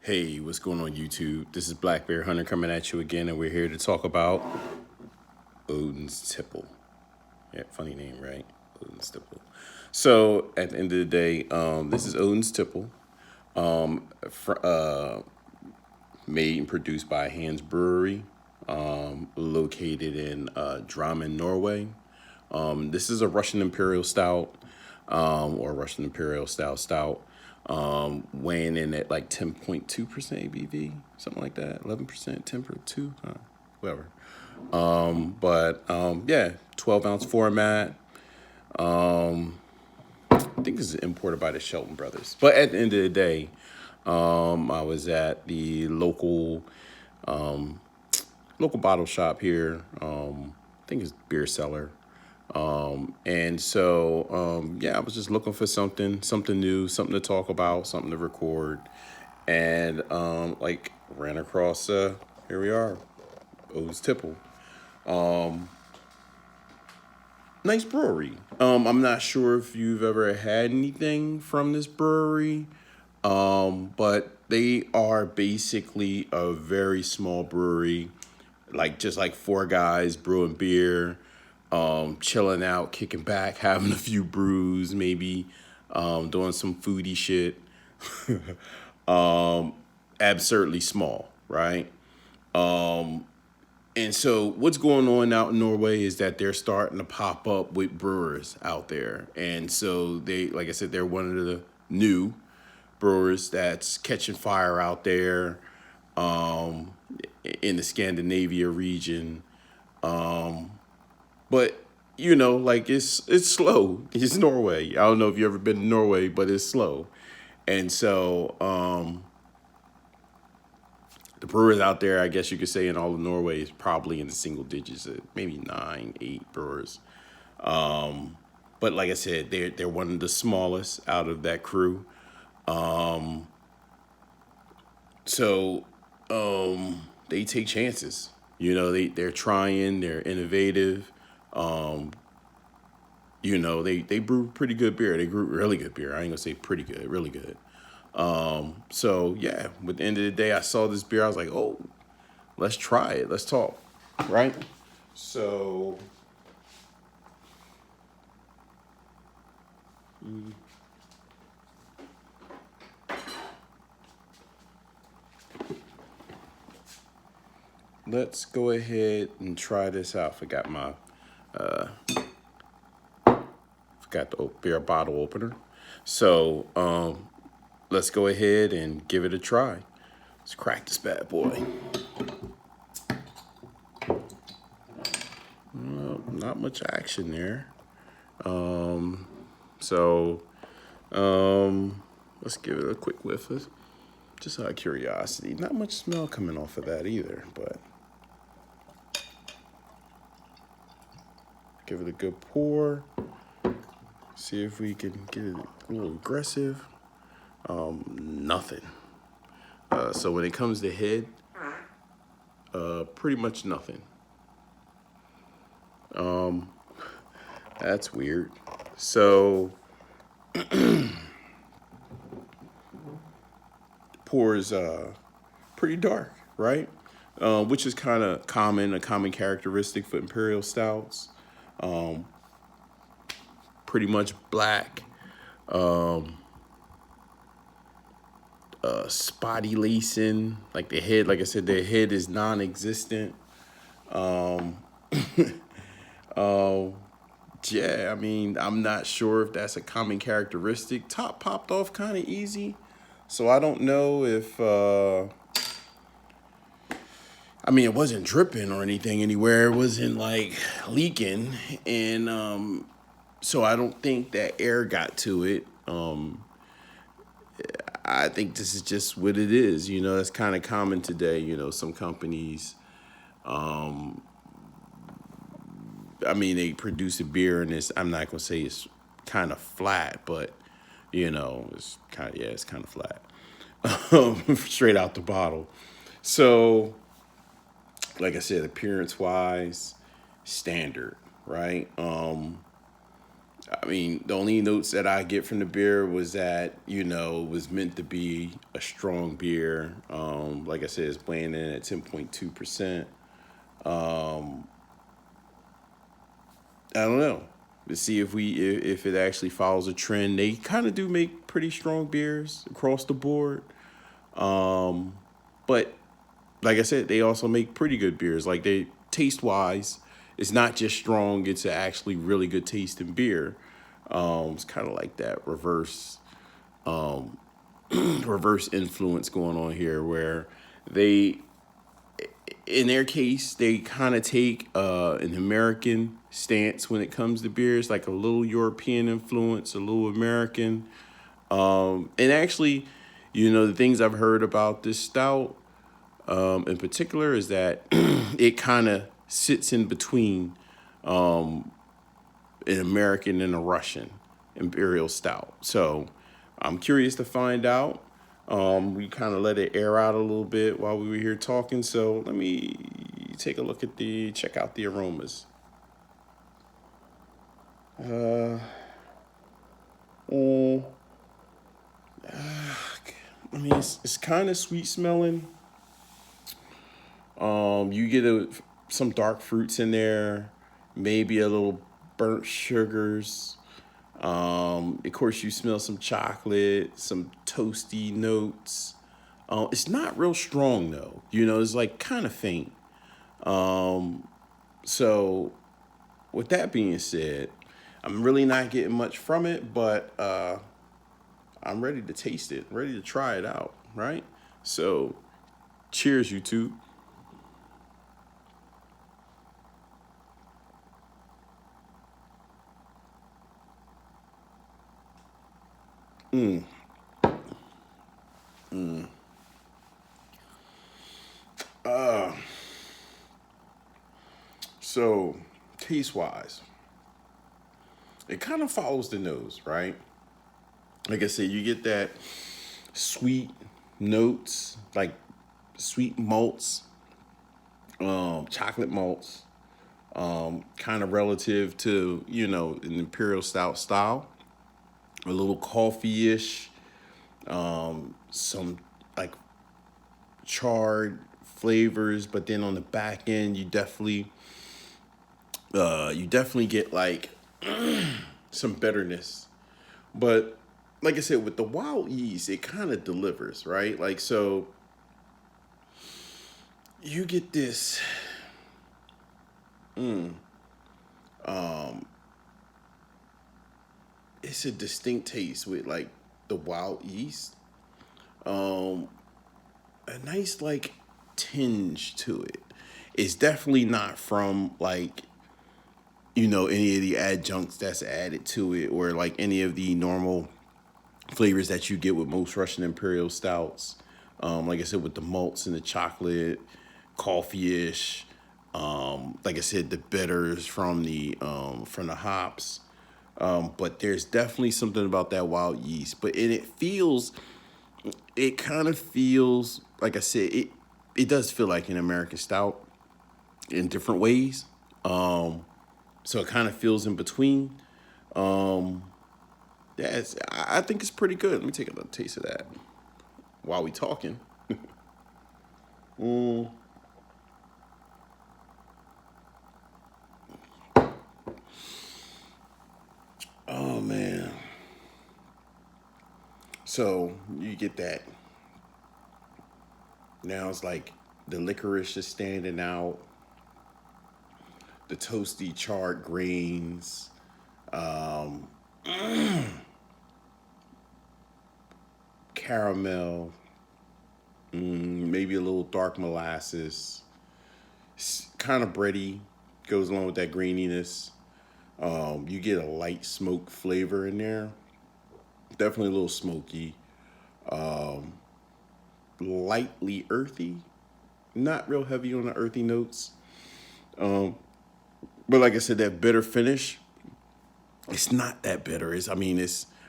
Hey, what's going on YouTube? This is Black Bear Hunter coming at you again, and we're here to talk about Odom's Tipple. Yeah, funny name, right? Odom's Tipple. So, at the end of the day, this is Odom's Tipple, made and produced by Hans Brewery, located in Drammen, Norway. This is a Russian Imperial Stout, or Russian Imperial Stout, weighing in at like 10.2% ABV, something like that, 11%, 10.2, whatever. Yeah, 12-ounce format. I think this is imported by the Shelton Brothers. But at the end of the day, I was at the local bottle shop here. I think it's Beer Cellar. I was just looking for something new, something to talk about, something to record, and ran across. Here we are, O's Tipple. Nice brewery. I'm not sure if you've ever had anything from this brewery, but they are basically a very small brewery, just like four guys brewing beer, chilling out, kicking back, having a few brews, maybe doing some foodie shit. Absurdly small, right? And so what's going on out in Norway is that they're starting to pop up with brewers out there. And so they, like I said, they're one of the new brewers that's catching fire out there in the Scandinavia region. But it's slow. It's Norway. I don't know if you've ever been to Norway, but it's slow. And so the brewers out there, I guess you could say in all of Norway, is probably in the single digits, maybe 9, 8 brewers. But like I said, they're one of the smallest out of that crew. So they take chances. They're trying, they're innovative. They brew pretty good beer. They brew really good beer. I ain't gonna say pretty good, really good. With the end of the day, I saw this beer. I was like, oh, let's try it. Let's talk, right? So, let's go ahead and try this out. Forgot the beer bottle opener. So, let's go ahead and give it a try. Let's crack this bad boy. Well, not much action there. Let's give it a quick whiff. Just out of curiosity. Not much smell coming off of that either, but give it a good pour. See if we can get it a little aggressive. Nothing. So when it comes to head, pretty much nothing. That's weird. So pours pretty dark, right? Which is kind of a common characteristic for Imperial Stouts. Pretty much black. Spotty lacing, like the head, like I said, their head is non-existent. I mean, I'm not sure if that's a common characteristic. Top popped off kind of easy, so I don't know if it wasn't dripping or anything anywhere. It wasn't like leaking, and so I don't think that air got to it. I think this is just what it is. That's kind of common today. Some companies, they produce a beer and I'm not going to say it's kind of flat, but, it's kind of flat. Straight out the bottle. So, like I said, appearance-wise, standard, right? I mean, the only notes that I get from the beer was that, it was meant to be a strong beer. Like I said, it's weighing in at 10.2%. I don't know. To see if it actually follows a trend. They kind of do make pretty strong beers across the board. But like I said, they also make pretty good beers. Like they taste wise, it's not just strong; it's actually really good tasting beer. It's kind of like that reverse influence going on here, where they, in their case, they kind of take an American stance when it comes to beers, like a little European influence, a little American. And actually, the things I've heard about this stout in particular is that it kind of sits in between an American and a Russian Imperial stout. So I'm curious to find out. We kind of let it air out a little bit while we were here talking. So let me check out the aromas. Uh, mm, I mean, it's kind of sweet smelling. You get some dark fruits in there, maybe a little burnt sugars. Of course, you smell some chocolate, some toasty notes. It's not real strong though. It's like kind of faint. So, with that being said, I'm really not getting much from it, but I'm ready to taste it, ready to try it out, right? So, cheers, YouTube. So, taste wise, it kind of follows the nose, right? Like I said, you get that sweet notes, like sweet malts, chocolate malts, kind of relative to, an Imperial Stout style. A little coffee-ish, some like charred flavors, but then on the back end, you definitely get like some bitterness. But like I said, with the wild yeast, it kind of delivers, right? Like, so you get this, it's a distinct taste with like the wild yeast. Um, a nice like tinge to it. It's definitely not from like, any of the adjuncts that's added to it, or like any of the normal flavors that you get with most Russian Imperial stouts. Like I said, with the malts and the chocolate, coffee-ish. Like I said, the bitters from the hops. But there's definitely something about that wild yeast. But it kind of feels, like I said, it does feel like an American stout in different ways. So it kind of feels in between. Um, yeah, I think it's pretty good. Let me take a taste of that while we talking. Mm, oh man. So you get that. Now it's like the licorice is standing out, the toasty charred grains, um, caramel, maybe a little dark molasses. Kind of bready, goes along with that graininess. You get a light smoke flavor in there. Definitely a little smoky. Lightly earthy. Not real heavy on the earthy notes. But like I said, that bitter finish, it's not that bitter.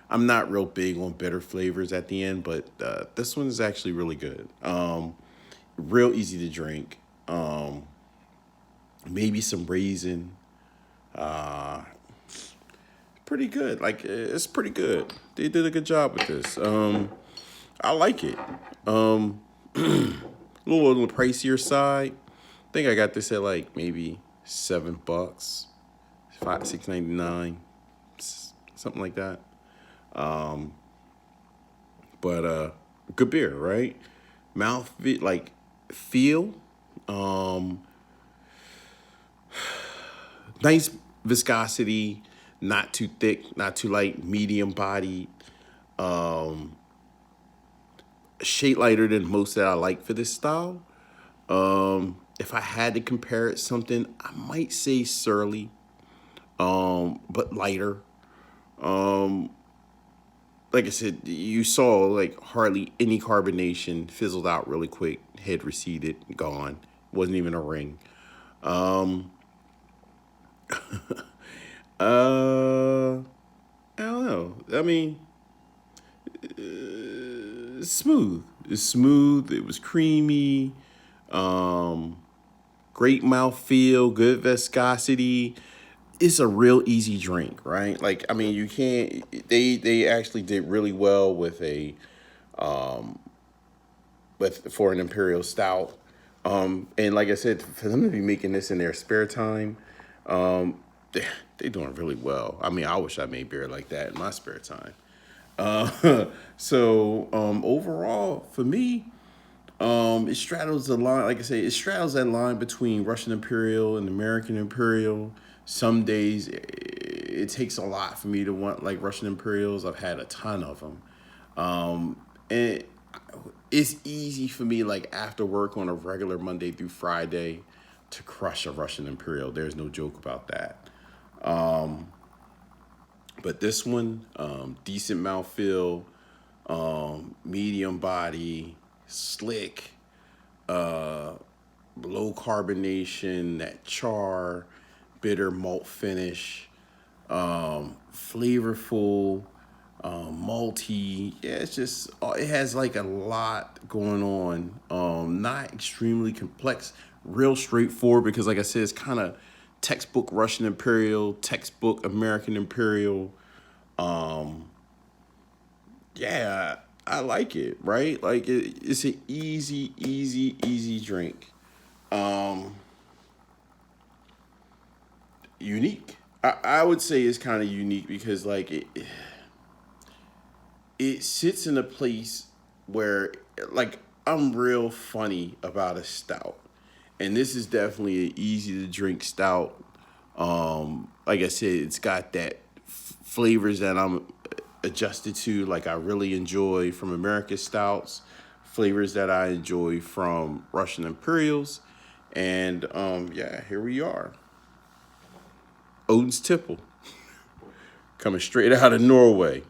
I'm not real big on bitter flavors at the end, but this one is actually really good. Real easy to drink. Maybe some raisin, pretty good. Like it's pretty good. They did a good job with this. I like it. A little on the pricier side. I think I got this at like maybe $7, 6.99, something like that. But good beer, right? Mouth like feel, um, nice viscosity, not too thick, not too light, medium bodied. Um, Shade lighter than most that I like for this style. If I had to compare it something, I might say Surly, but lighter. Um, like I said, you saw like hardly any carbonation, fizzled out really quick, head receded, gone. Wasn't even a ring. Um, uh, I don't know. I mean, it's smooth. It's smooth. It was creamy. Um, Great mouth feel, good viscosity. It's a real easy drink, right? Like I mean, you can't. They actually did really well with for an Imperial Stout. And like I said, for them to be making this in their spare time, um, they doing really well. I mean, I wish I made beer like that in my spare time. Overall, for me, it straddles the line. Like I say, it straddles that line between Russian Imperial and American Imperial. Some days it takes a lot for me to want like Russian Imperials. I've had a ton of them, and it's easy for me like after work on a regular Monday through Friday to crush a Russian Imperial. There's no joke about that. But this one, decent mouthfeel, medium body, slick, low carbonation, that char, bitter malt finish, flavorful, malty. Yeah, it's just it has like a lot going on. Not extremely complex, real straightforward because, like I said, it's kind of textbook Russian Imperial, textbook American Imperial. Yeah, I like it. Right, like it's an easy drink. Um, Unique. I would say it's kind of unique because like it sits in a place where like I'm real funny about a stout. And this is definitely an easy to drink stout. Like I said, it's got that flavors that I'm adjusted to, like I really enjoy from American stouts, flavors that I enjoy from Russian Imperials. And yeah, here we are. Oden's Tipple, coming straight out of Norway,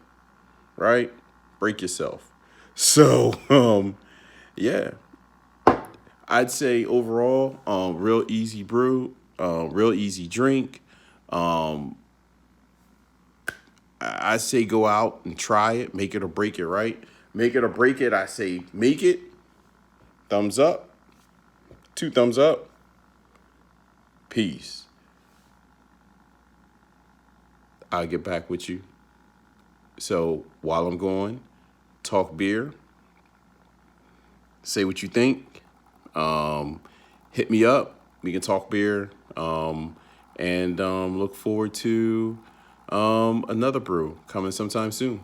right? Break yourself. So, yeah, I'd say overall, real easy brew, real easy drink. Um, I say go out and try it, make it or break it, right? Make it or break it. I say make it. Thumbs up. Two thumbs up. Peace. I'll get back with you. So while I'm going, talk beer. Say what you think. Hit me up. We can talk beer. And look forward to another brew coming sometime soon.